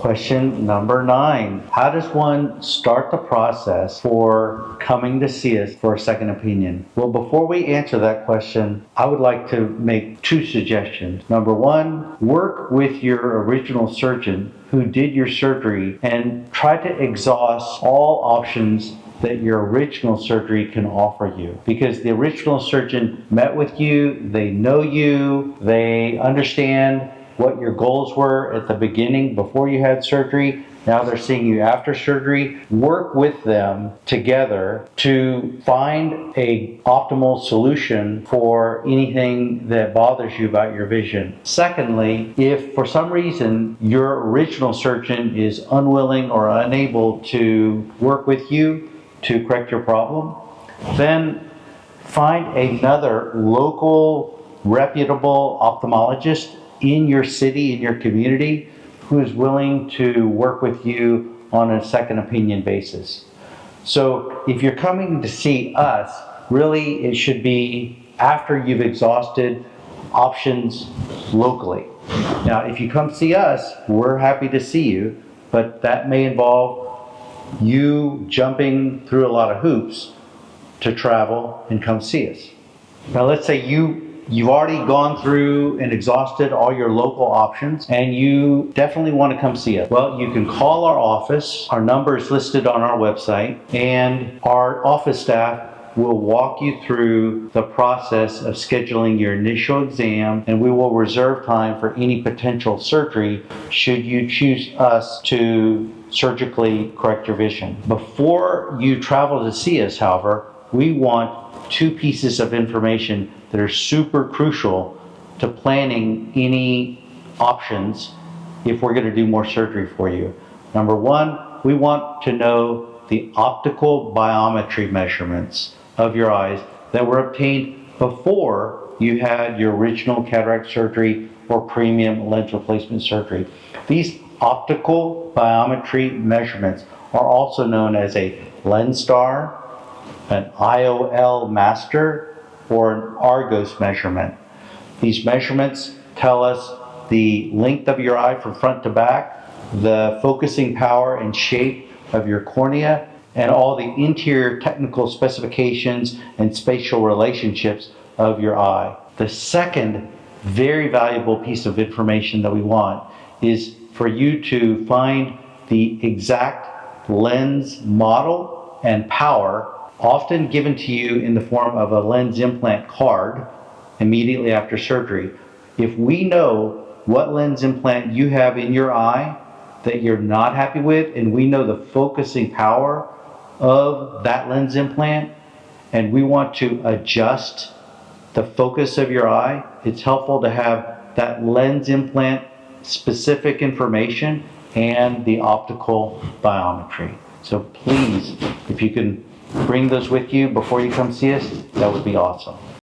Question number 9. How does one start the process for coming to see us for a second opinion? Well, before we answer that question, I would like to make 2 suggestions. Number 1, work with your original surgeon who did your surgery and try to exhaust all options that your original surgery can offer you, because the original surgeon met with you, they know you, they understand what your goals were at the beginning before you had surgery. Now they're seeing you after surgery. Work with them together to find an optimal solution for anything that bothers you about your vision. Secondly, if for some reason your original surgeon is unwilling or unable to work with you to correct your problem, then find another local, reputable ophthalmologist in your city, in your community, who is willing to work with you on a second opinion basis. So if you're coming to see us, really it should be after you've exhausted options locally. Now, if you come see us, we're happy to see you, but that may involve you jumping through a lot of hoops to travel and come see us. Now, let's say you've already gone through and exhausted all your local options and you definitely want to come see us. Well, you can call our office. Our number is listed on our website, and our office staff will walk you through the process of scheduling your initial exam, and we will reserve time for any potential surgery should you choose us to surgically correct your vision. Before you travel to see us, however, we want 2 pieces of information that are super crucial to planning any options if we're going to do more surgery for you. Number 1, we want to know the optical biometry measurements of your eyes that were obtained before you had your original cataract surgery or premium lens replacement surgery. These optical biometry measurements are also known as a lens star, an IOL master, or an Argos measurement. These measurements tell us the length of your eye from front to back, the focusing power and shape of your cornea, and all the interior technical specifications and spatial relationships of your eye. The second very valuable piece of information that we want is for you to find the exact lens model and power, often given to you in the form of a lens implant card immediately after surgery. If we know what lens implant you have in your eye that you're not happy with, and we know the focusing power of that lens implant, and we want to adjust the focus of your eye, it's helpful to have that lens implant specific information and the optical biometry. So please, if you can bring those with you before you come see us, that would be awesome.